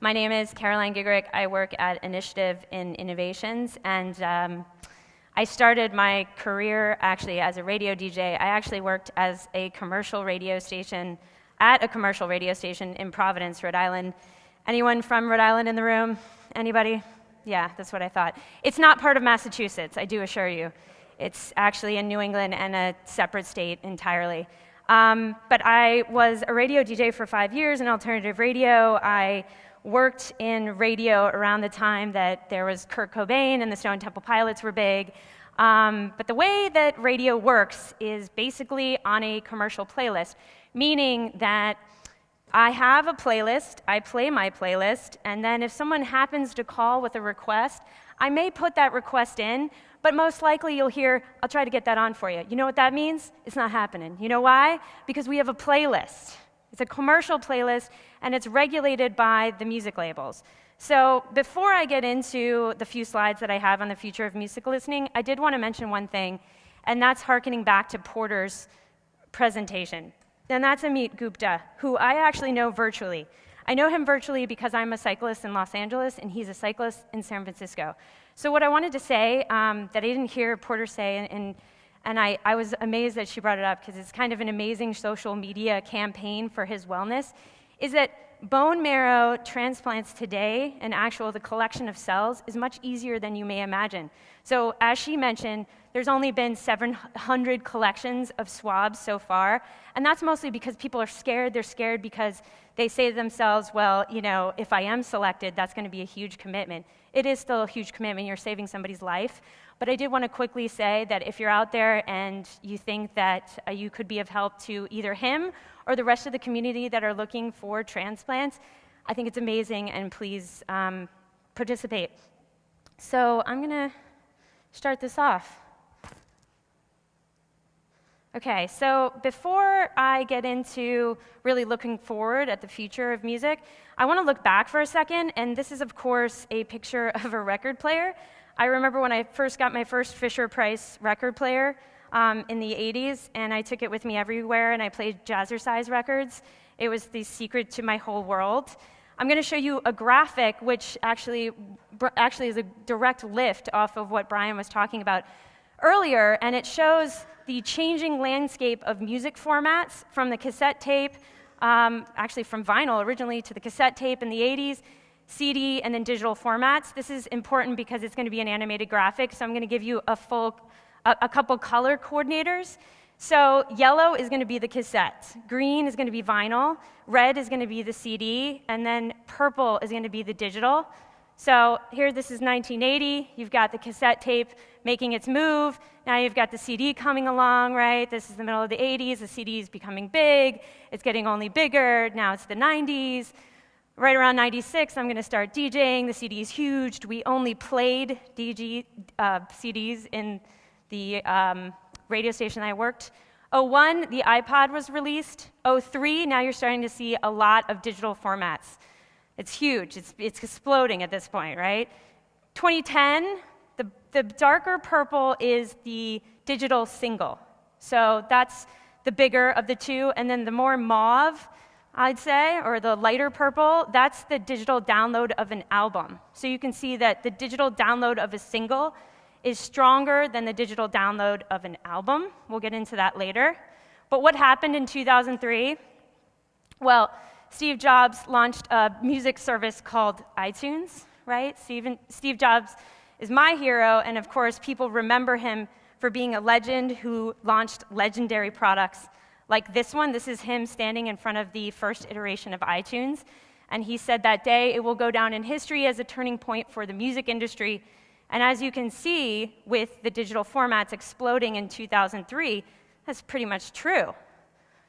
My name is Giegerich. I work at Initiative in Innovations, and I started my career actually as a radio DJ. I actually worked as a commercial radio station, at a commercial radio station in Providence, Rhode Island. Anyone from Rhode Island in the room? Anybody? Yeah, that's what I thought. It's not part of Massachusetts, I do assure you. It's actually in New England and a separate state entirely. But I was a radio DJ for 5 years in alternative radio. I worked in radio around the time that there was Kurt Cobain and the Stone Temple Pilots were big. But the way that radio works is basically on a commercial playlist, meaning that I have a playlist, I play my playlist, and then if someone happens to call with a request, I may put that request in, but most likely you'll hear, I'll try to get that on for you. You know what that means? It's not happening. You know why? Because we have a playlist. It's a commercial playlist, and it's regulated by the music labels. So before I get into the few slides that I have on the future of music listening, I did want to mention one thing, and that's hearkening back to Porter's presentation. And that's Amit Gupta, who I actually know virtually. I know him virtually because I'm a cyclist in Los Angeles, and he's a cyclist in San Francisco. So what I wanted to say that I didn't hear Porter say, and I was amazed that she brought it up because it's kind of an amazing social media campaign for his wellness, is that bone marrow transplants today, and the collection of cells, is much easier than you may imagine. So as she mentioned, there's only been 700 collections of swabs so far, and that's mostly because people are scared. They're scared because they say to themselves, well, you know, if I am selected, that's going to be a huge commitment. It is still a huge commitment. You're saving somebody's life. But I did want to quickly say that if you're out there and you think that you could be of help to either him or the rest of the community that are looking for transplants, I think it's amazing, and please participate. So I'm going to start this off. Okay, so before I get into really looking forward at the future of music, I want to look back for a second, and this is, of course, a picture of a record player. I remember when I first got my first Fisher-Price record player in the 80s, and I took it with me everywhere, and I played jazzercise records. It was the secret to my whole world. I'm going to show you a graphic which actually is a direct lift off of what Brian was talking about earlier, and it shows the changing landscape of music formats from the cassette tape, actually from vinyl originally, to the cassette tape in the 80s, CD, and then digital formats. This is important because it's going to be an animated graphic, so I'm going to give you a couple color coordinators. So yellow is going to be the cassette, green is going to be vinyl, red is going to be the CD, and then purple is going to be the digital. So here, this is 1980. You've got the cassette tape making its move. Now you've got the CD coming along, right? This is the middle of the 80s. The CD is becoming big. It's getting only bigger. Now it's the 90s. Right around 96, I'm going to start DJing. The CD is huge. We only played CDs in the radio station I worked. 01, the iPod was released. 03, now you're starting to see a lot of digital formats. It's huge. It's exploding at this point, right? 2010, the darker purple is the digital single. So that's the bigger of the two. And then the more mauve, I'd say, or the lighter purple, that's the digital download of an album. So you can see that the digital download of a single is stronger than the digital download of an album. We'll get into that later. But what happened in 2003? Well, Steve Jobs launched a music service called iTunes, right? Steve Jobs is my hero, and of course, people remember him for being a legend who launched legendary products like this one. This is him standing in front of the first iteration of iTunes, and he said that day, it will go down in history as a turning point for the music industry. And as you can see, with the digital formats exploding in 2003, that's pretty much true.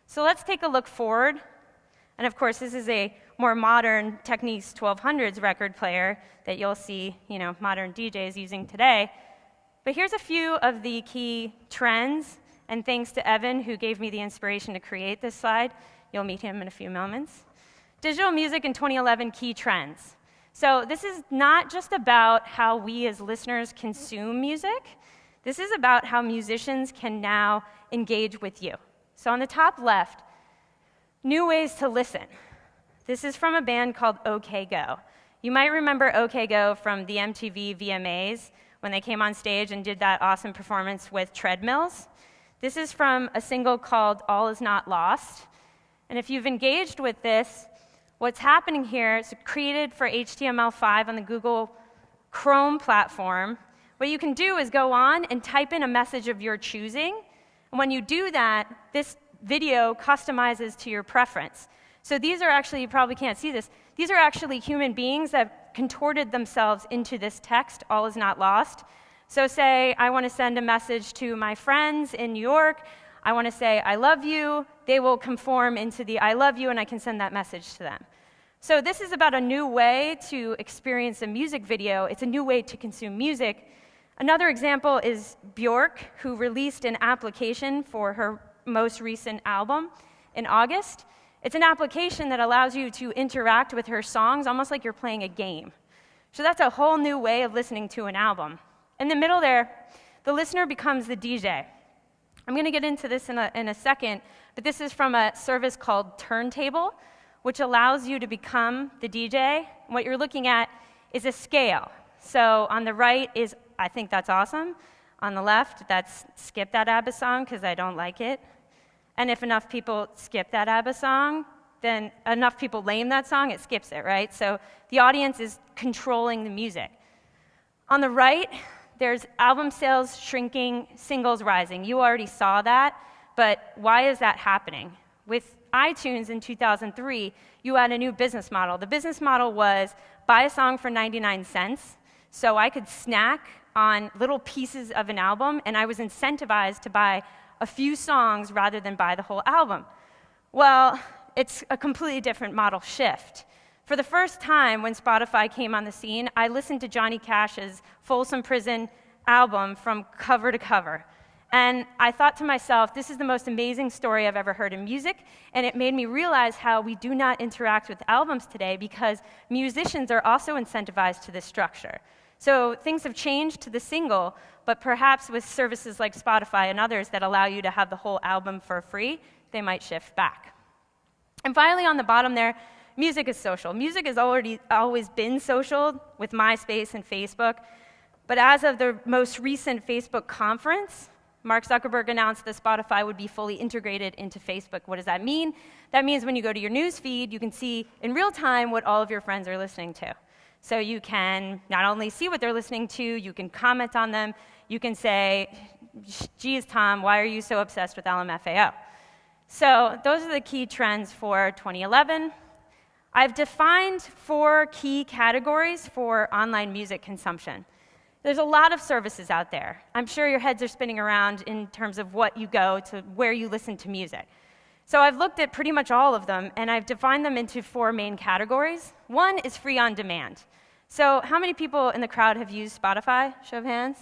So let's take a look forward. And of course, this is a more modern Technics 1200s record player that you'll see, modern DJs using today. But here's a few of the key trends, and thanks to Evan, who gave me the inspiration to create this slide. You'll meet him in a few moments. Digital music in 2011 key trends. So this is not just about how we as listeners consume music. This is about how musicians can now engage with you. So on the top left, new ways to listen. This is from a band called OK Go. You might remember OK Go from the MTV VMAs when they came on stage and did that awesome performance with treadmills. This is from a single called All Is Not Lost. And if you've engaged with this, what's happening here is created for HTML5 on the Google Chrome platform. What you can do is go on and type in a message of your choosing. And when you do that, this video customizes to your preference. So these are actually, you probably can't see this, these are actually human beings that contorted themselves into this text, all is not lost. So say I want to send a message to my friends in New York, I want to say I love you, they will conform into the I love you and I can send that message to them. So this is about a new way to experience a music video. It's a new way to consume music. Another example is Bjork, who released an application for her most recent album in August. It's an application that allows you to interact with her songs almost like you're playing a game. So that's a whole new way of listening to an album. In the middle there, the listener becomes the DJ. I'm going to get into this in a second, but this is from a service called Turntable, which allows you to become the DJ. What you're looking at is a scale. So on the right is, I think that's awesome. On the left, that's skip that ABBA song because I don't like it. And if enough people skip that ABBA song, then enough people name that song, it skips it, right? So the audience is controlling the music. On the right, there's album sales shrinking, singles rising. You already saw that, but why is that happening? With iTunes in 2003, you had a new business model. The business model was buy a song for 99 cents, so I could snack on little pieces of an album, and I was incentivized to buy a few songs rather than buy the whole album. Well, it's a completely different model shift. For the first time when Spotify came on the scene, I listened to Johnny Cash's Folsom Prison album from cover to cover. And I thought to myself, this is the most amazing story I've ever heard in music, and it made me realize how we do not interact with albums today because musicians are also incentivized to this structure. So things have changed to the single, but perhaps with services like Spotify and others that allow you to have the whole album for free, they might shift back. And finally, on the bottom there, music is social. Music has always been social with MySpace and Facebook, but as of the most recent Facebook conference, Mark Zuckerberg announced that Spotify would be fully integrated into Facebook. What does that mean? That means when you go to your news feed, you can see in real time what all of your friends are listening to. So you can not only see what they're listening to, you can comment on them, you can say, geez, Tom, why are you so obsessed with LMFAO? So those are the key trends for 2011. I've defined 4 key categories for online music consumption. There's a lot of services out there. I'm sure your heads are spinning around in terms of what you go to, where you listen to music. So I've looked at pretty much all of them, and I've defined them into 4 main categories. One is free on demand. So how many people in the crowd have used Spotify? Show of hands.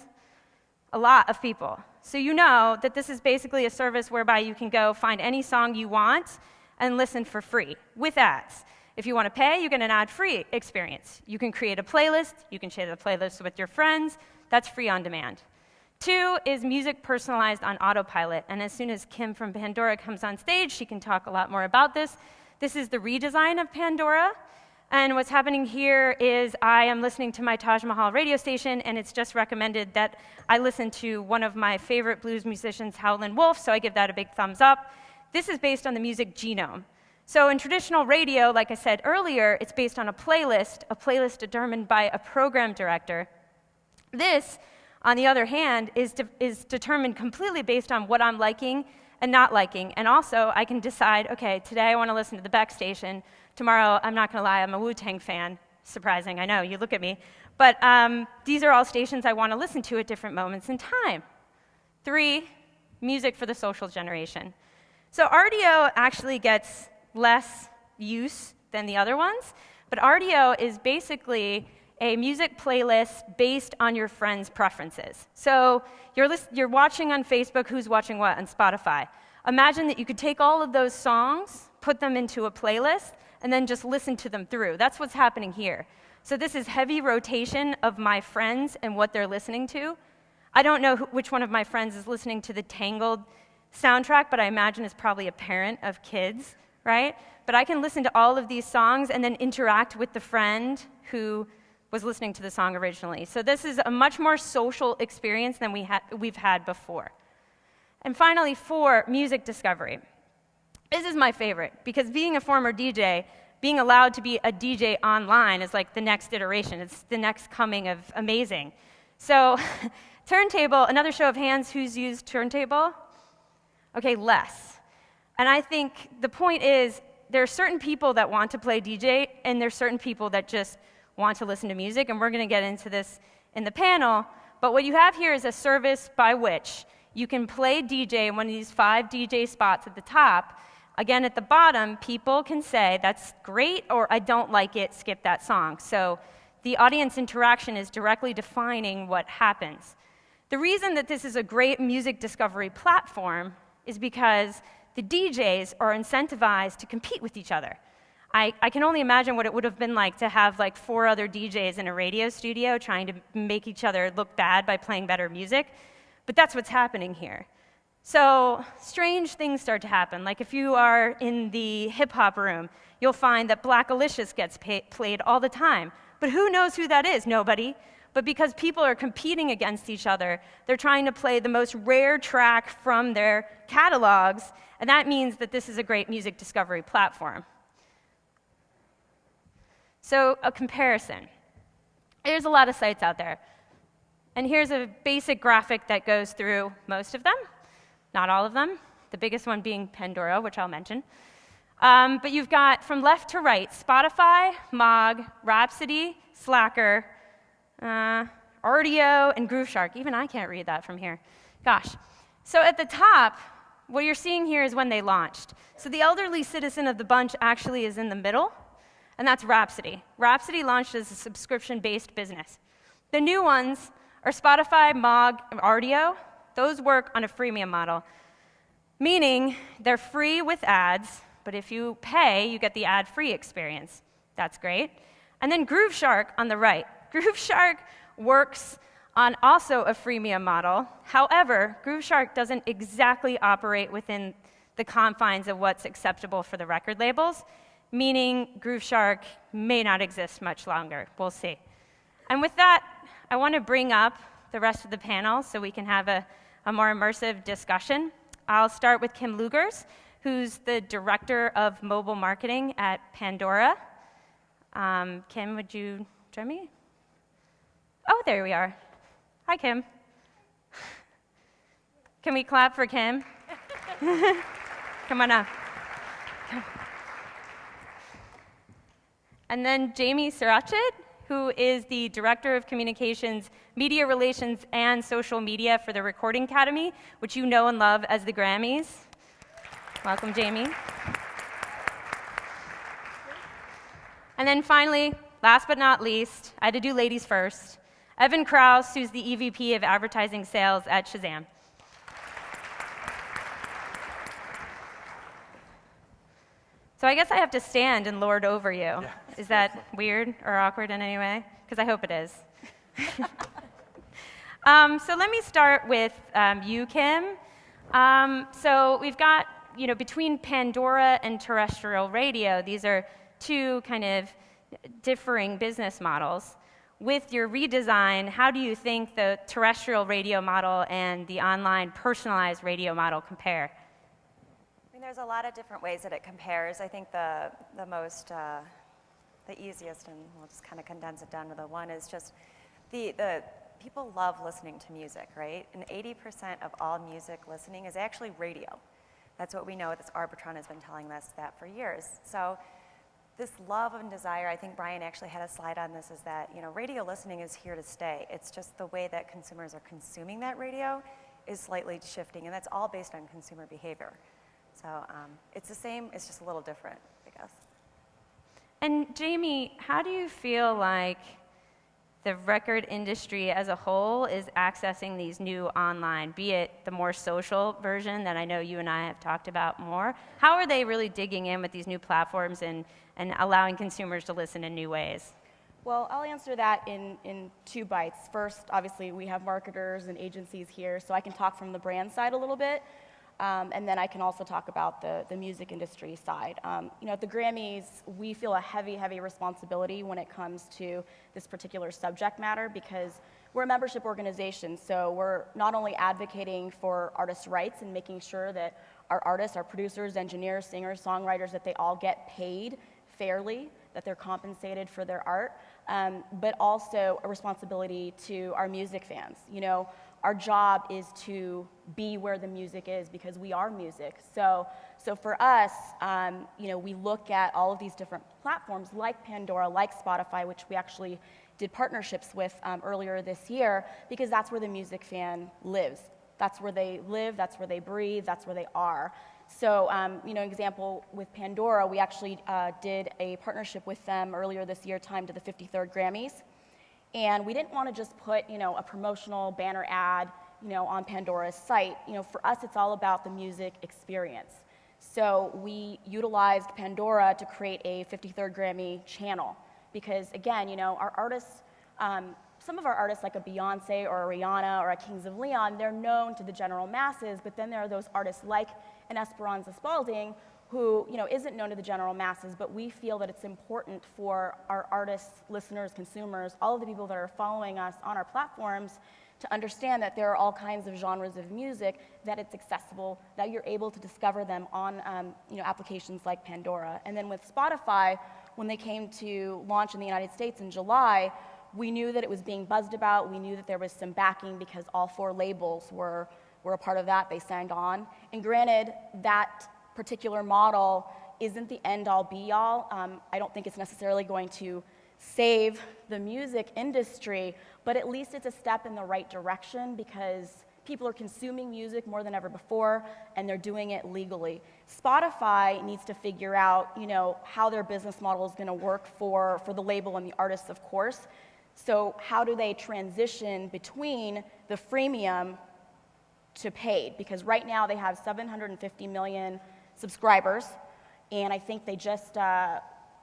A lot of people. So you know that this is basically a service whereby you can go find any song you want and listen for free with ads. If you want to pay, you get an ad-free experience. You can create a playlist. You can share the playlist with your friends. That's free on demand. 2 is music personalized on autopilot. And as soon as Kim from Pandora comes on stage, she can talk a lot more about this. This is the redesign of Pandora. And what's happening here is I am listening to my Taj Mahal radio station, and it's just recommended that I listen to one of my favorite blues musicians, Howlin' Wolf, so I give that a big thumbs up. This is based on the music genome. So in traditional radio, like I said earlier, it's based on a playlist determined by a program director. This, on the other hand, is determined completely based on what I'm liking and not liking. And also, I can decide, okay, today I want to listen to the Beck station. Tomorrow, I'm not going to lie, I'm a Wu-Tang fan. Surprising, I know, you look at me. But these are all stations I want to listen to at different moments in time. 3, music for the social generation. So RDO actually gets less use than the other ones, but RDO is basically a music playlist based on your friends' preferences. So you're watching on Facebook, who's watching what on Spotify. Imagine that you could take all of those songs, put them into a playlist, and then just listen to them through. That's what's happening here. So this is heavy rotation of my friends and what they're listening to. I don't know which one of my friends is listening to the Tangled soundtrack, but I imagine it's probably a parent of kids, right? but I can listen to all of these songs and then interact with the friend who was listening to the song originally. So this is a much more social experience than we've had before. And finally, 4, music discovery. This is my favorite, because being a former DJ, being allowed to be a DJ online is like the next iteration. It's the next coming of amazing. So turntable, another show of hands, who's used turntable? Okay, less. And I think the point is, there are certain people that want to play DJ, and there are certain people that just want to listen to music, and we're going to get into this in the panel. But what you have here is a service by which you can play DJ in one of these 5 DJ spots at the top. Again, at the bottom, people can say, that's great, or I don't like it, skip that song. So the audience interaction is directly defining what happens. The reason that this is a great music discovery platform is because the DJs are incentivized to compete with each other. I can only imagine what it would have been like to have like 4 other DJs in a radio studio trying to make each other look bad by playing better music, but that's what's happening here. So strange things start to happen. Like if you are in the hip-hop room, you'll find that Black Alicious gets played all the time. But who knows who that is? Nobody. But because people are competing against each other, they're trying to play the most rare track from their catalogs, and that means that this is a great music discovery platform. So a comparison. There's a lot of sites out there. And here's a basic graphic that goes through most of them, not all of them, the biggest one being Pandora, which I'll mention. But you've got, from left to right, Spotify, Mog, Rhapsody, Slacker, Rdio, and Grooveshark. Even I can't read that from here. Gosh. So at the top, what you're seeing here is when they launched. So the elderly citizen of the bunch actually is in the middle, and that's Rhapsody. Rhapsody launched as a subscription-based business. The new ones are Spotify, Mog, and Rdio. Those work on a freemium model, meaning they're free with ads, but if you pay, you get the ad-free experience. That's great. And then Grooveshark on the right. Grooveshark works on also a freemium model. However, Grooveshark doesn't exactly operate within the confines of what's acceptable for the record labels, meaning Grooveshark may not exist much longer. We'll see. And with that, I want to bring up the rest of the panel so we can have a more immersive discussion. I'll start with Kim Luegers, who's the Director of Mobile Marketing at Pandora. Kim, would you join me? Oh, there we are. Hi, Kim. Can we clap for Kim? Come on up. And then Jamie Sirachet, who is the Director of Communications, Media Relations, and Social Media for the Recording Academy, which you know and love as the Grammys. Welcome, Jamie. And then finally, last but not least, I had to do ladies first, Evan Krauss, who's the EVP of Advertising Sales at Shazam. So I guess I have to stand and lord over you. Yeah, is that weird or awkward in any way? Because I hope it is. So let me start with you, Kim. So we've got, between Pandora and terrestrial radio, these are 2 kind of differing business models. With your redesign, how do you think the terrestrial radio model and the online personalized radio model compare? There's a lot of different ways that it compares. I think the easiest, and we'll just kind of condense it down to the one, is just the people love listening to music, right? And 80% of all music listening is actually radio. That's what we know. This Arbitron has been telling us that for years. So this love and desire, I think Brian actually had a slide on this, is that radio listening is here to stay. It's just the way that consumers are consuming that radio is slightly shifting, and that's all based on consumer behavior. So it's the same, it's just a little different, I guess. And Jamie, how do you feel like the record industry as a whole is accessing these new online, be it the more social version that I know you and I have talked about more? How are they really digging in with these new platforms and allowing consumers to listen in new ways? Well, I'll answer that in 2 bites. First, obviously, we have marketers and agencies here, so I can talk from the brand side a little bit. And then I can also talk about the music industry side. At the Grammys, we feel a heavy, heavy responsibility when it comes to this particular subject matter because we're a membership organization. So we're not only advocating for artists' rights and making sure that our artists, our producers, engineers, singers, songwriters, that they all get paid fairly, that they're compensated for their art, but also a responsibility to our music fans. Our job is to be where the music is because we are music. So for us, we look at all of these different platforms like Pandora, like Spotify, which we actually did partnerships with earlier this year because that's where the music fan lives. That's where they live, that's where they breathe, that's where they are. So, an example with Pandora, we actually did a partnership with them earlier this year timed to the 53rd Grammys. And we didn't want to just put, a promotional banner ad, on Pandora's site. For us, it's all about the music experience. So we utilized Pandora to create a 53rd Grammy channel because, again, our artists, some of our artists like a Beyonce or a Rihanna or a Kings of Leon, they're known to the general masses, but then there are those artists like an Esperanza Spalding who isn't known to the general masses, but we feel that it's important for our artists, listeners, consumers, all of the people that are following us on our platforms to understand that there are all kinds of genres of music, that it's accessible, that you're able to discover them on applications like Pandora. And then with Spotify, when they came to launch in the United States in July, we knew that it was being buzzed about. We knew that there was some backing because all 4 labels were a part of that. They signed on. And granted, that particular model isn't the end-all, be-all. I don't think it's necessarily going to save the music industry, but at least it's a step in the right direction because people are consuming music more than ever before, and they're doing it legally. Spotify needs to figure out, how their business model is going to work for the label and the artists, of course. So how do they transition between the freemium to paid? Because right now they have 750 million subscribers, and I think they just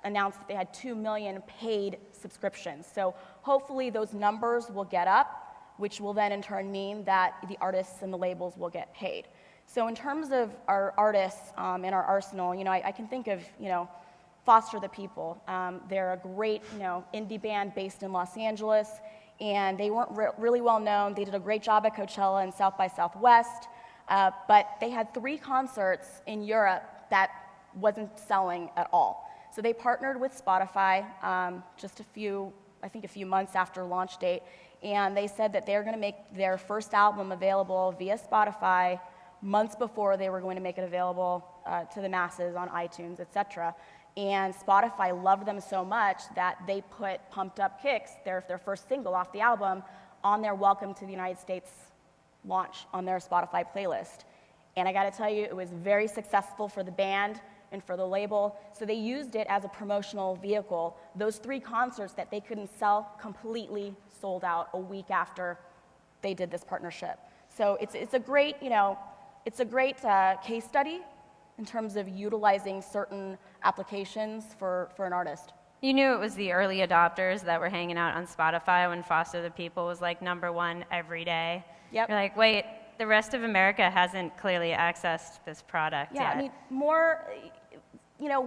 announced that they had 2 million paid subscriptions. So hopefully those numbers will get up, which will then in turn mean that the artists and the labels will get paid. So in terms of our artists and our arsenal, I can think of, Foster the People. They're a great, indie band based in Los Angeles, and they weren't really well known. They did a great job at Coachella and South by Southwest. But they had 3 concerts in Europe that wasn't selling at all. So they partnered with Spotify just a few months after launch date, and they said that they're going to make their first album available via Spotify months before they were going to make it available to the masses on iTunes, etc. And Spotify loved them so much that they put Pumped Up Kicks, their first single off the album, on their Welcome to the United States launch on their Spotify playlist. And I gotta tell you, it was very successful for the band and for the label. So they used it as a promotional vehicle. Those 3 concerts that they couldn't sell completely sold out a week after they did this partnership. So it's a great, case study in terms of utilizing certain applications for an artist. You knew it was the early adopters that were hanging out on Spotify when Foster the People was like #1 every day. Yep. You're like, wait, the rest of America hasn't clearly accessed this product yet. Yeah, I mean,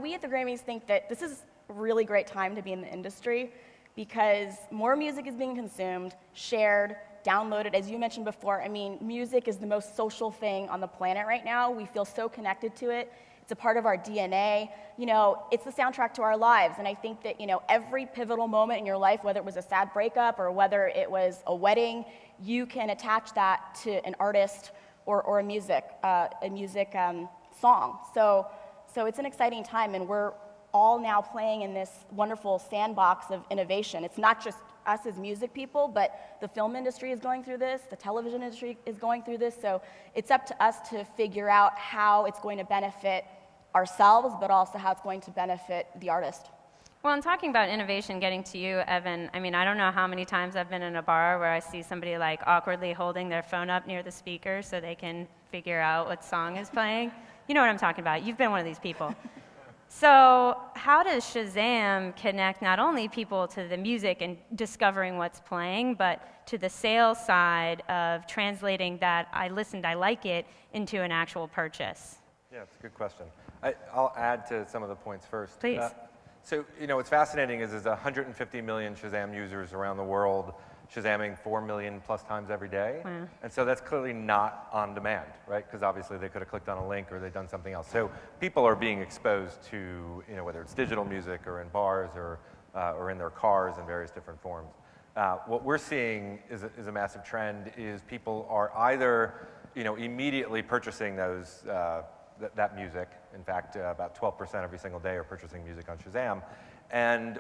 we at the Grammys think that this is a really great time to be in the industry because more music is being consumed, shared, downloaded. As you mentioned before, I mean, music is the most social thing on the planet right now. We feel so connected to it. It's a part of our DNA. It's the soundtrack to our lives. And I think that, every pivotal moment in your life, whether it was a sad breakup or whether it was a wedding, you can attach that to an artist or a music song. So it's an exciting time, and we're all now playing in this wonderful sandbox of innovation. It's not just us as music people, but the film industry is going through this, the television industry is going through this, so it's up to us to figure out how it's going to benefit ourselves, but also how it's going to benefit the artist. Well, and talking about innovation, getting to you, Evan, I mean, I don't know how many times I've been in a bar where I see somebody like awkwardly holding their phone up near the speaker so they can figure out what song is playing. You know what I'm talking about. You've been one of these people. So how does Shazam connect not only people to the music and discovering what's playing, but to the sales side of translating that I listened, I like it, into an actual purchase? Yeah, it's a good question. I'll add to some of the points first. Please. So, what's fascinating is there's 150 million Shazam users around the world, Shazamming 4 million plus times every day. Wow. And so that's clearly not on demand, right? Because obviously they could have clicked on a link or they've done something else. So people are being exposed to, whether it's digital music or in bars or in their cars in various different forms. What we're seeing is a massive trend is people are either, immediately purchasing those, that music. In fact, about 12% every single day are purchasing music on Shazam,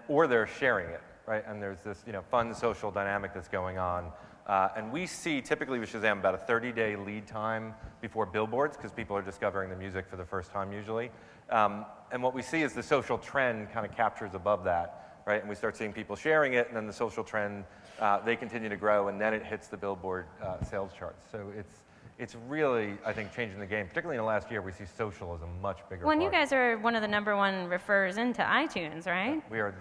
or they're sharing it. Right, and there's this fun social dynamic that's going on. And we see typically with Shazam about a 30-day lead time before billboards because people are discovering the music for the first time usually. And what we see is the social trend kind of captures above that, right? And we start seeing people sharing it, and then the social trend, they continue to grow, and then it hits the billboard sales charts. So it's really, I think, changing the game. Particularly in the last year, we see social as a much bigger Well, and part. you guys are one of the #1 refers into iTunes, right? Yeah, we are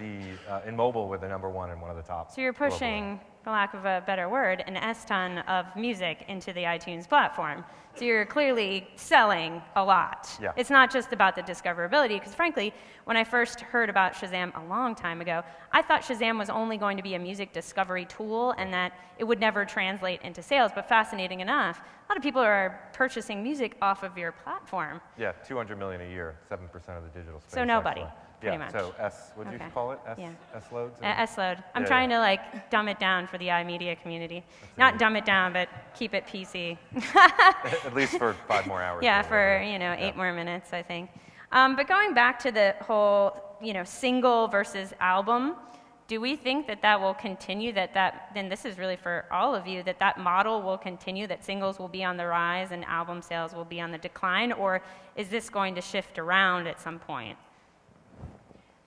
in mobile, we're the #1 and one of the top. So you're pushing, for lack of a better word, an S-ton of music into the iTunes platform. So you're clearly selling a lot. Yeah. It's not just about the discoverability, because frankly, when I first heard about Shazam a long time ago, I thought Shazam was only going to be a music discovery tool and that it would never translate into sales. But fascinating enough, a lot of people are purchasing music off of your platform. Yeah, 200 million a year, 7% of the digital space. So nobody. Actually. Pretty Yeah, much. so what did you Okay. call it? Yeah. S-loads? S-load. I'm Yeah, trying yeah. to dumb it down for the iMedia community. Not dumb it down, but keep it PC. At least for 5 more hours. Yeah, or for whatever. 8 more minutes, I think. But going back to the whole single versus album, do we think that will continue? Then this is really for all of you, that model will continue, that singles will be on the rise and album sales will be on the decline, or is this going to shift around at some point?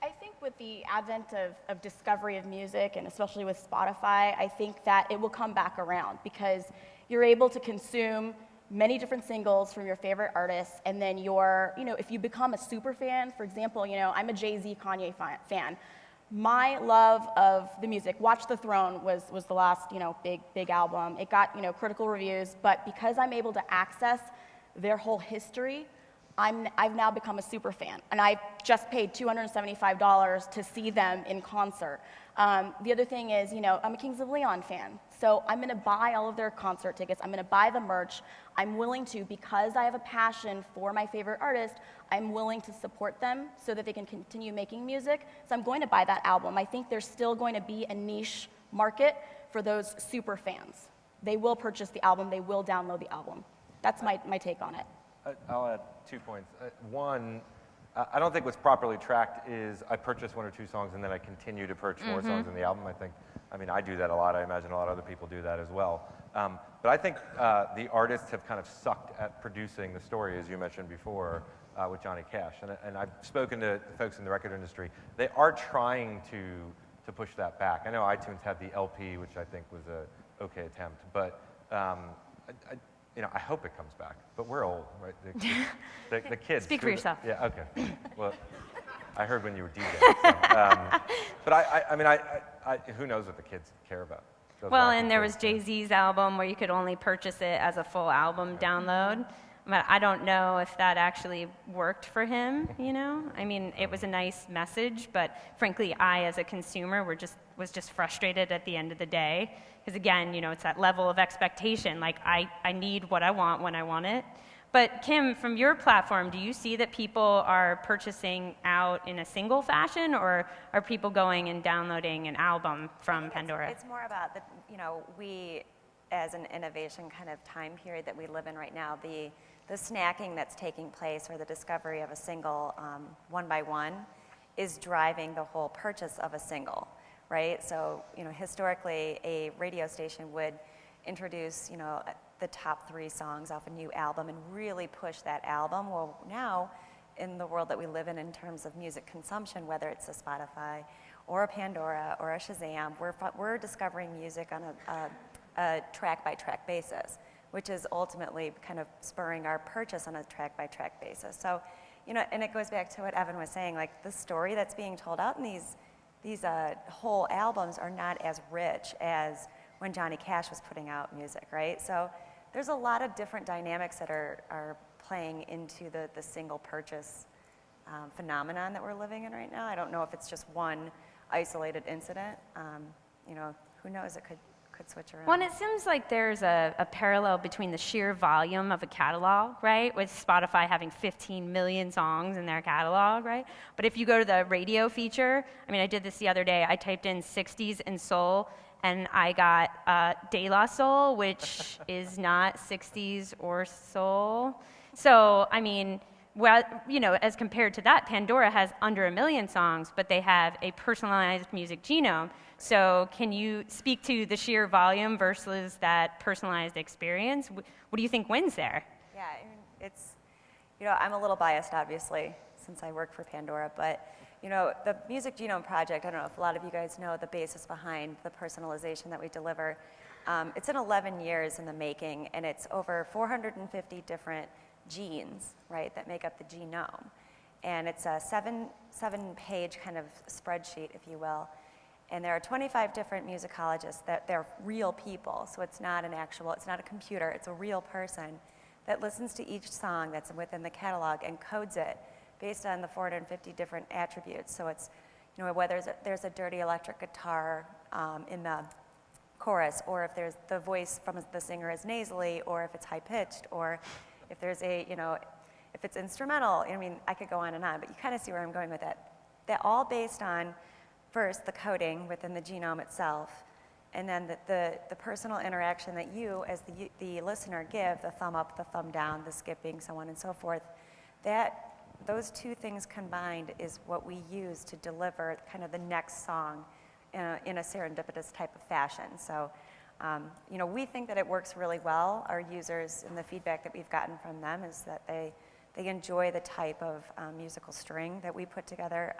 I think with the advent of discovery of music, and especially with Spotify, I think that it will come back around because you're able to consume many different singles from your favorite artists, and then if you become a super fan, for example, I'm a Jay-Z, Kanye fan. My love of the music, Watch the Throne was the last, big album. It got, critical reviews, but because I'm able to access their whole history, I've now become a super fan, and I just paid $275 to see them in concert. The other thing is, I'm a Kings of Leon fan, so I'm going to buy all of their concert tickets. I'm going to buy the merch. I'm willing to, because I have a passion for my favorite artist, I'm willing to support them so that they can continue making music. So I'm going to buy that album. I think there's still going to be a niche market for those super fans. They will purchase the album. They will download the album. That's my take on it. I'll add 2 points. One, I don't think what's properly tracked is I purchase 1 or 2 songs and then I continue to purchase more songs in the album. I do that a lot. I imagine a lot of other people do that as well. But I think the artists have kind of sucked at producing the story, as you mentioned before, with Johnny Cash. And I've spoken to folks in the record industry. They are trying to push that back. I know iTunes had the LP, which I think was a okay attempt, but I hope it comes back. But we're old, right? The kids. Speak for yourself. Yeah. Okay. Well, I heard when you were DJing. But who knows what the kids care about? Well, and there was Jay-Z's album where you could only purchase it as a full album download. But I don't know if that actually worked for him, it was a nice message, but frankly, I, as a consumer, was just frustrated at the end of the day. Because again, it's that level of expectation. I need what I want when I want it. But Kim, from your platform, do you see that people are purchasing out in a single fashion, or are people going and downloading an album from Pandora? It's more about we, as an innovation kind of time period that we live in right now, the snacking that's taking place, or the discovery of a single one by one, is driving the whole purchase of a single, right? So, historically, a radio station would introduce, the top 3 songs off a new album and really push that album. Well, now, in the world that we live in terms of music consumption, whether it's a Spotify or a Pandora or a Shazam, we're discovering music on a track-by-track basis, which is ultimately kind of spurring our purchase on a track-by-track basis. So, and it goes back to what Evan was saying, like the story that's being told out in these whole albums are not as rich as when Johnny Cash was putting out music, right? So there's a lot of different dynamics that are playing into the single purchase phenomenon that we're living in right now. I don't know if it's just one isolated incident. Who knows? It could switch around. Well, and it seems like there's a parallel between the sheer volume of a catalog, right, with Spotify having 15 million songs in their catalog, right? But if you go to the radio feature, I mean, I did this the other day. I typed in 60s and soul, and I got De La Soul, which is not 60s or soul. So, I mean, well, as compared to that, Pandora has under 1 million songs, but they have a personalized music genome. So can you speak to the sheer volume versus that personalized experience? What do you think wins there? Yeah, I mean, it's, I'm a little biased, obviously, since I work for Pandora, but, the Music Genome Project, I don't know if a lot of you guys know the basis behind the personalization that we deliver. It's in 11 years in the making, and it's over 450 different genes, right, that make up the genome. And it's a seven-page kind of spreadsheet, if you will. And there are 25 different musicologists that they're real people. So it's not it's not a computer, it's a real person that listens to each song that's within the catalog and codes it based on the 450 different attributes. So it's, whether there's a dirty electric guitar in the chorus, or if there's the voice from the singer is nasally, or if it's high-pitched, or if there's if it's instrumental. I mean, I could go on and on, but you kind of see where I'm going with that. They're all based on, first, the coding within the genome itself, and then the personal interaction that you, as the listener, give, the thumb up, the thumb down, the skipping, so on and so forth. Those two things combined is what we use to deliver kind of the next song in a serendipitous type of fashion. So, we think that it works really well. Our users, and the feedback that we've gotten from them is that they enjoy the type of musical string that we put together.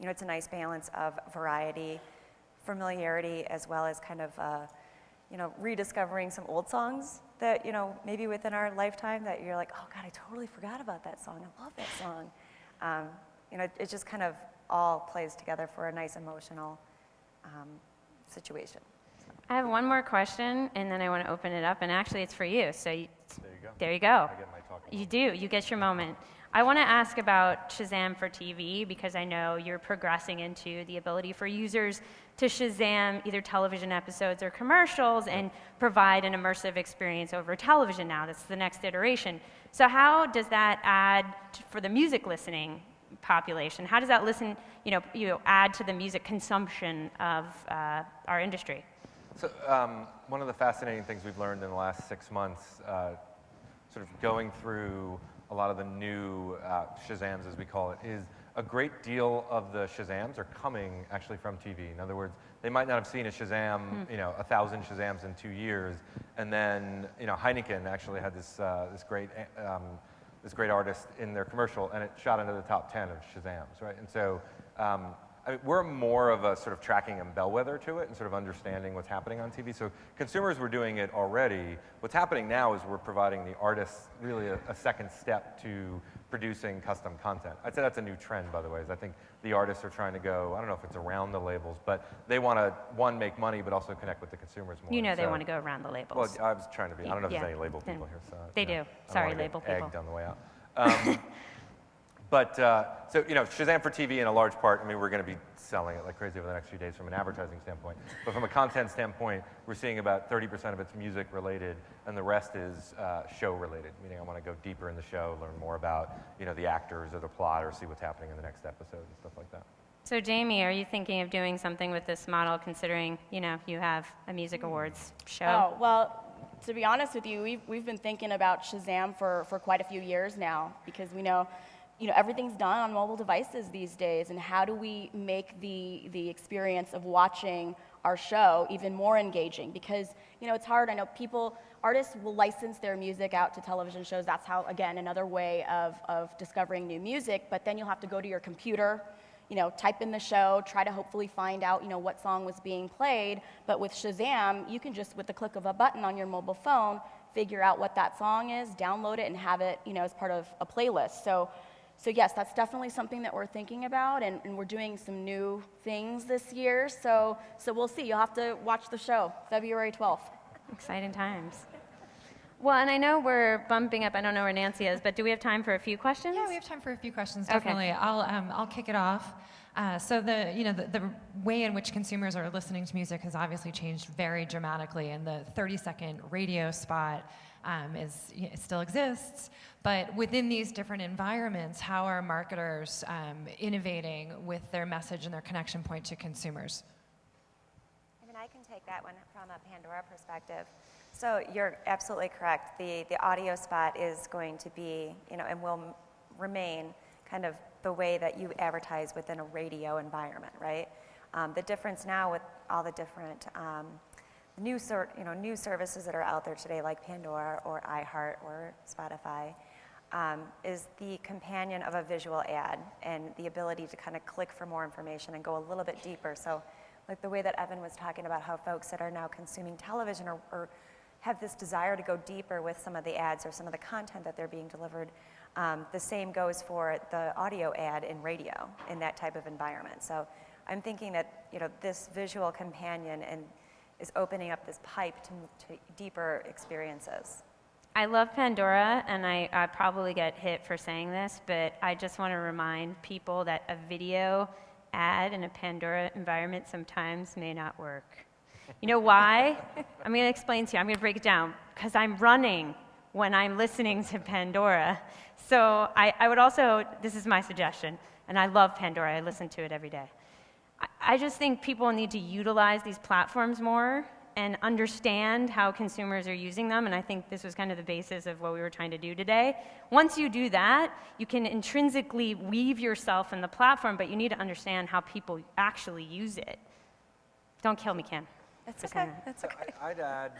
It's a nice balance of variety, familiarity, as well as kind of, rediscovering some old songs that, maybe within our lifetime that you're like, oh God, I totally forgot about that song. I love that song. It just kind of all plays together for a nice emotional situation. I have one more question, and then I want to open it up, and actually it's for you. So There you go. there you go. I get my talking You do. You get your moment. I want to ask about Shazam for TV, because I know you're progressing into the ability for users to Shazam either television episodes or commercials and provide an immersive experience over television now. That's the next iteration. So how does that add for the music listening population? How does that add to the music consumption of our industry? So one of the fascinating things we've learned in the last 6 months, sort of going through a lot of the new Shazams, as we call it, is a great deal of the Shazams are coming actually from TV. In other words, they might not have seen a Shazam, 1,000 Shazams in 2 years, and then Heineken actually had this great artist in their commercial, and it shot into the top 10 of Shazams, right? And so we're more of a sort of tracking and bellwether to it and sort of understanding what's happening on TV. So consumers were doing it already. What's happening now is we're providing the artists really a second step to producing custom content. I'd say that's a new trend, by the way, is I think the artists are trying to go, I don't know if it's around the labels, but they want to, one, make money, but also connect with the consumers more. They want to go around the labels. Well, I was trying to be, I don't know if there's any label people here. So, They do. Sorry, label people. Egged on the way out. But so Shazam for TV in a large part, we're going to be selling it like crazy over the next few days from an advertising standpoint. But from a content standpoint, we're seeing about 30% of it's music related, and the rest is show related, meaning I want to go deeper in the show, learn more about the actors or the plot, or see what's happening in the next episode and stuff like that. So Jamie, are you thinking of doing something with this model, considering you have a music awards show? Oh, well, to be honest with you, we've been thinking about Shazam for quite a few years now, because we know everything's done on mobile devices these days, and how do we make the experience of watching our show even more engaging? Because, it's hard. I know artists will license their music out to television shows. That's how, again, another way of discovering new music, but then you'll have to go to your computer, type in the show, try to hopefully find out, what song was being played. But with Shazam, you can just, with the click of a button on your mobile phone, figure out what that song is, download it, and have it, as part of a playlist. So, So yes, that's definitely something that we're thinking about, and we're doing some new things this year. So we'll see. You'll have to watch the show, February 12th. Exciting times. Well, and I know we're bumping up. I don't know where Nancy is, but do we have time for a few questions? Yeah, we have time for a few questions. Okay. Definitely. I'll kick it off. So the way in which consumers are listening to music has obviously changed very dramatically, and the 30-second radio spot it still exists. But within these different environments, how are marketers innovating with their message and their connection point to consumers? I mean, I can take that one from a Pandora perspective. So you're absolutely correct. The audio spot is going to be, and will remain kind of the way that you advertise within a radio environment, right? The difference now with all the different new services that are out there today, like Pandora or iHeart or Spotify, is the companion of a visual ad and the ability to kind of click for more information and go a little bit deeper. So like the way that Evan was talking about how folks that are now consuming television or have this desire to go deeper with some of the ads or some of the content that they're being delivered, the same goes for the audio ad in radio in that type of environment. So I'm thinking that this visual companion is opening up this pipe to deeper experiences. I love Pandora, and I probably get hit for saying this, but I just want to remind people that a video ad in a Pandora environment sometimes may not work. You know why? I'm going to explain to you. I'm going to break it down. Because I'm running when I'm listening to Pandora. So I would also, this is my suggestion, and I love Pandora. I listen to it every day. I just think people need to utilize these platforms more and understand how consumers are using them, and I think this was kind of the basis of what we were trying to do today. Once you do that, you can intrinsically weave yourself in the platform, but you need to understand how people actually use it. Don't kill me, Kim. That's okay. That's okay. I'd add,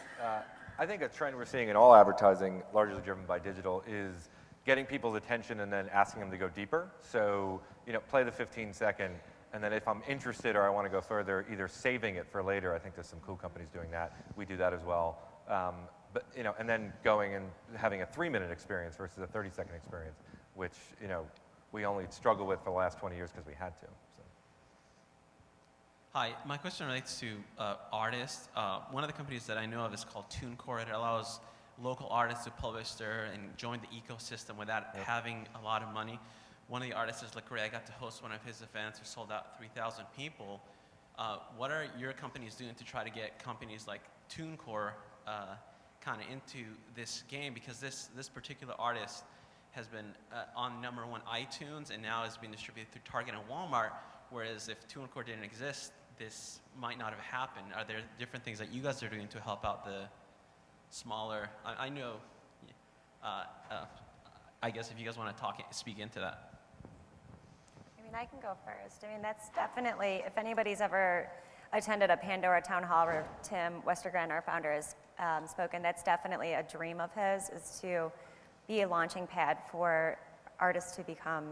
I think a trend we're seeing in all advertising, largely driven by digital, is getting people's attention and then asking them to go deeper. So, play the 15-second, and then if I'm interested or I want to go further, either saving it for later. I think there's some cool companies doing that. We do that as well. But and then going and having a 3-minute experience versus a 30-second experience, which we only struggled with for the last 20 years because we had to. So. Hi, my question relates to artists. One of the companies that I know of is called TuneCore. It allows local artists to publish there and join the ecosystem without having a lot of money. One of the artists is Luegers. I got to host one of his events. We sold out 3,000 people. What are your companies doing to try to get companies like TuneCore kind of into this game? Because this particular artist has been on #1 iTunes and now is being distributed through Target and Walmart, whereas if TuneCore didn't exist, this might not have happened. Are there different things that you guys are doing to help out the smaller? I know. I guess if you guys want to speak into that. I mean, I can go first. I mean, that's definitely, if anybody's ever attended a Pandora town hall where Tim Westergren, our founder, has spoken, that's definitely a dream of his, is to be a launching pad for artists to become,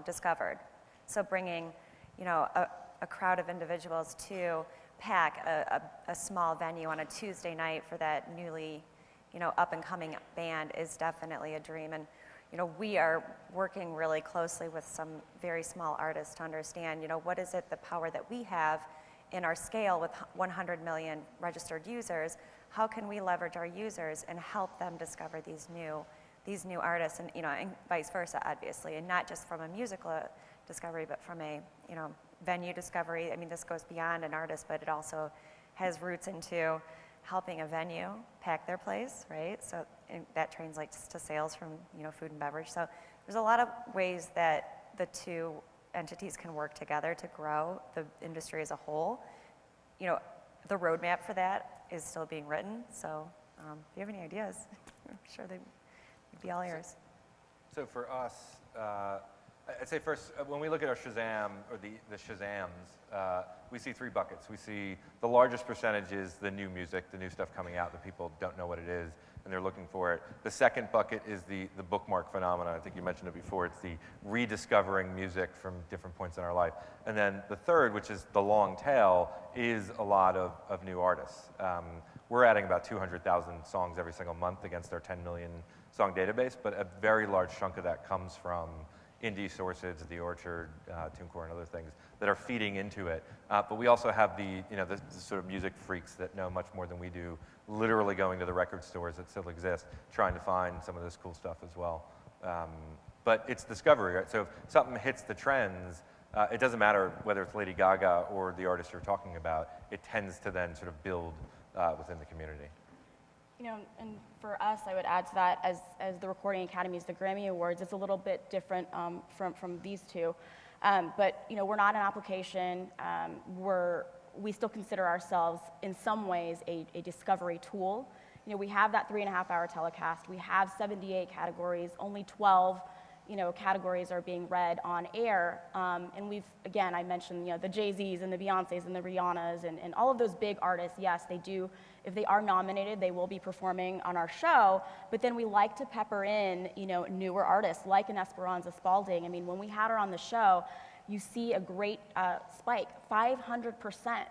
discovered. So bringing, a crowd of individuals to pack a small venue on a Tuesday night for that newly, up-and-coming band is definitely a dream. And, we are working really closely with some very small artists to understand, what is it, the power that we have in our scale with 100 million registered users, how can we leverage our users and help them discover these new artists, and, and vice versa, obviously, and not just from a musical discovery, but from a, venue discovery. I mean, this goes beyond an artist, but it also has roots into helping a venue pack their place, right? So that translates to sales from, food and beverage. So there's a lot of ways that the two entities can work together to grow the industry as a whole. The roadmap for that is still being written. So if you have any ideas, I'm sure they'd be all ears. So for us, I'd say first, when we look at our Shazam, or the Shazams, we see 3 buckets. We see the largest percentage is the new music, the new stuff coming out that people don't know what it is, and they're looking for it. The second bucket is the bookmark phenomenon. I think you mentioned it before. It's the rediscovering music from different points in our life. And then the third, which is the long tail, is a lot of new artists. We're adding about 200,000 songs every single month against our 10 million song database, but a very large chunk of that comes from indie sources, The Orchard, TuneCore, and other things that are feeding into it. But we also have the sort of music freaks that know much more than we do, literally going to the record stores that still exist, trying to find some of this cool stuff as well. But it's discovery, right? So if something hits the trends, it doesn't matter whether it's Lady Gaga or the artist you're talking about, it tends to then sort of build within the community. You know, and for us, I would add to that, as the Recording Academies, the Grammy Awards, it's a little bit different from these two. But, you know, we're not an application. We still consider ourselves, in some ways, a discovery tool. You know, we have that 3.5-hour telecast. We have 78 categories. Only 12, you know, categories are being read on air. And we've, again, I mentioned, you know, the Jay-Z's and the Beyoncé's and the Rihanna's and all of those big artists. Yes, they do. If they are nominated, they will be performing on our show. But then we like to pepper in, you know, newer artists like an Esperanza Spalding. I mean, when we had her on the show, you see a great spike. 500%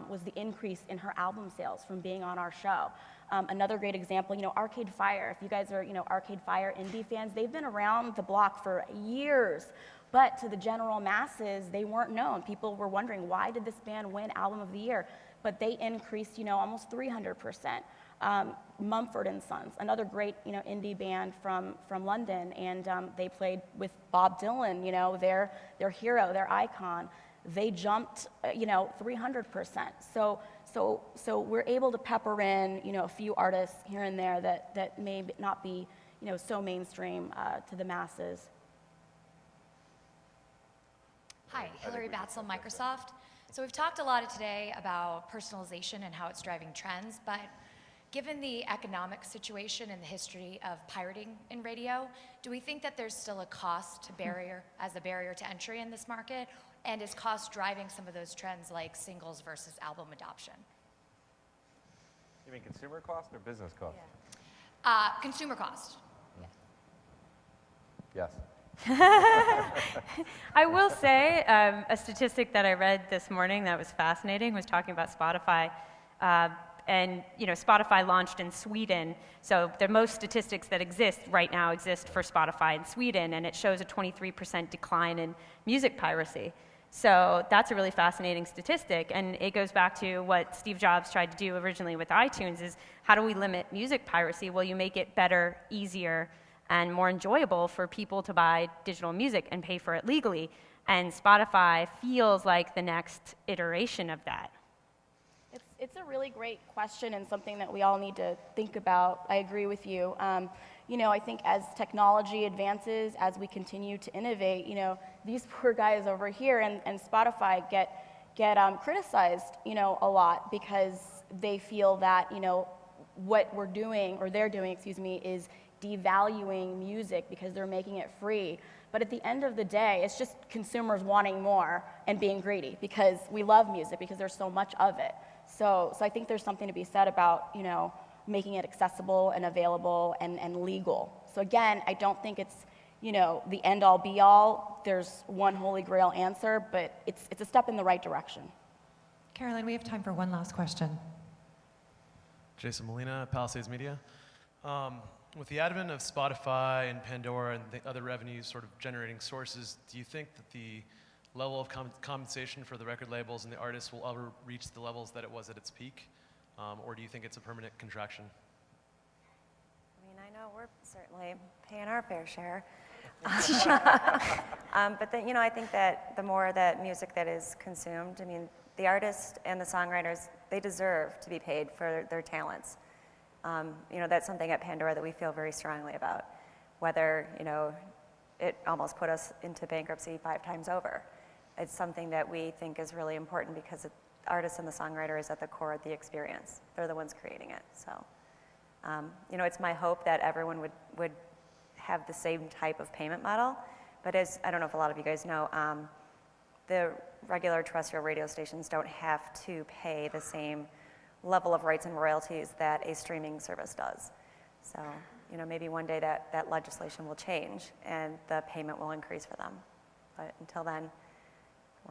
was the increase in her album sales from being on our show. Another great example, you know, Arcade Fire. If you guys are, you know, Arcade Fire indie fans, they've been around the block for years. But to the general masses, they weren't known. People were wondering, why did this band win Album of the Year? But they increased, you know, almost 300%. Mumford and Sons, another great, you know, indie band from London, and they played with Bob Dylan, you know, their hero, their icon. They jumped, you know, 300%. So we're able to pepper in, you know, a few artists here and there that may not be, you know, so mainstream to the masses. Hi, Hillary Batzel, Microsoft. So we've talked a lot today about personalization and how it's driving trends, but given the economic situation and the history of pirating in radio, do we think that there's still a cost as a barrier to entry in this market? And is cost driving some of those trends like singles versus album adoption? You mean consumer cost or business cost? Yeah. Consumer cost. Yes. I will say a statistic that I read this morning that was fascinating was talking about Spotify. And you know, Spotify launched in Sweden, so the most statistics that exist right now exist for Spotify in Sweden, and it shows a 23% decline in music piracy. So that's a really fascinating statistic, and it goes back to what Steve Jobs tried to do originally with iTunes is how do we limit music piracy? Well, you make it better, easier, and more enjoyable for people to buy digital music and pay for it legally. And Spotify feels like the next iteration of that. It's a really great question and something that we all need to think about. I agree with you. You know, I think as technology advances, as we continue to innovate, you know, these poor guys over here and Spotify get criticized, you know, a lot because they feel that, you know, what we're doing, or they're doing, excuse me, is devaluing music because they're making it free. But at the end of the day, it's just consumers wanting more and being greedy because we love music because there's so much of it. So I think there's something to be said about, you know, making it accessible and available and legal. So again, I don't think it's, you know, the end-all be-all. There's one holy grail answer, but it's a step in the right direction. Caroline, we have time for one last question. Jason Molina, Palisades Media. With the advent of Spotify and Pandora and the other revenue sort of generating sources, do you think that the level of compensation for the record labels and the artists will ever reach the levels that it was at its peak? Or do you think it's a permanent contraction? I mean, I know we're certainly paying our fair share. But then, you know, I think that the more that music that is consumed, I mean, the artists and the songwriters, they deserve to be paid for their talents. You know, that's something at Pandora that we feel very strongly about. Whether, you know, it almost put us into bankruptcy 5 times over. It's something that we think is really important because the artist and the songwriter is at the core of the experience. They're the ones creating it. So, you know, it's my hope that everyone would have the same type of payment model. But as, I don't know if a lot of you guys know, the regular terrestrial radio stations don't have to pay the same level of rights and royalties that a streaming service does. So, you know, maybe one day that legislation will change and the payment will increase for them. But until then,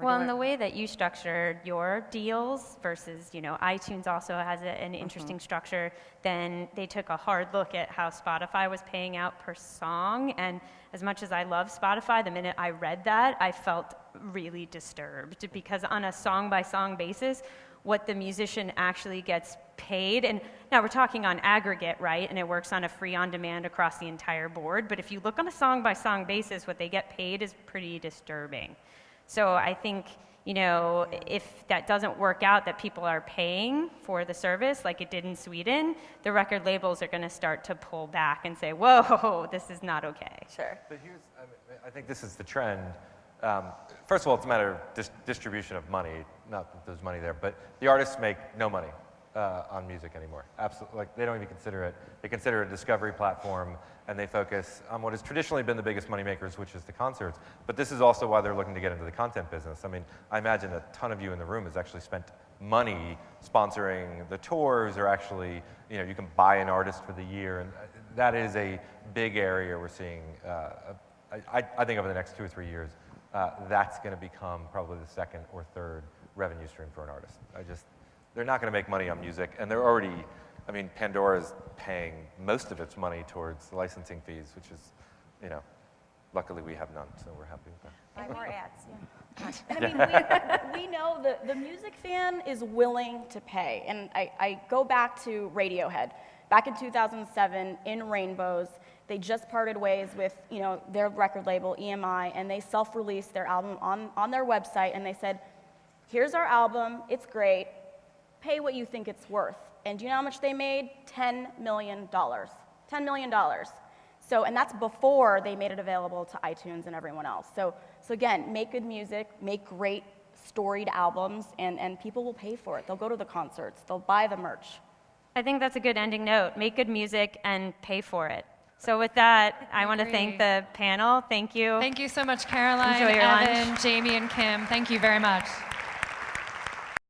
Well, and the way that you structured your deals versus, iTunes also has an interesting structure, then they took a hard look at how Spotify was paying out per song. And as much as I love Spotify, the minute I read that, I felt really disturbed because on a song-by-song basis, what the musician actually gets paid, and now we're talking on aggregate, right? And it works on a free on-demand across the entire board. But if you look on a song-by-song basis, what they get paid is pretty disturbing. So I think, if that doesn't work out, that people are paying for the service like it did in Sweden, the record labels are going to start to pull back and say, whoa, this is not okay. Sure. But I think this is the trend. First of all, it's a matter of distribution of money, not that there's money there, but the artists make no money on music anymore. Absolutely, like they don't even consider it. They consider it a discovery platform, and they focus on what has traditionally been the biggest money makers, which is the concerts. But this is also why they're looking to get into the content business. I mean, I imagine a ton of you in the room has actually spent money sponsoring the tours, or actually, you can buy an artist for the year, and that is a big area we're seeing. I think over the next 2 or 3 years, that's going to become probably the second or third revenue stream for an artist. They're not going to make money on music, and they're already, Pandora's paying most of its money towards licensing fees, which is, luckily we have none, so we're happy with that. Buy more ads. And we know the music fan is willing to pay. And I go back to Radiohead. Back in 2007, in Rainbows, they just parted ways with their record label, EMI, and they self-released their album on their website, and they said, here's our album, it's great, pay what you think it's worth. And do you know how much they made? $10 million. $10 million. So, and that's before they made it available to iTunes and everyone else. So again, make good music, make great storied albums, and people will pay for it. They'll go to the concerts, they'll buy the merch. I think that's a good ending note. Make good music and pay for it. So with that, I want to thank the panel. Thank you. Thank you so much, Caroline, Enjoy your Evan, lunch. Jamie, and Kim. Thank you very much.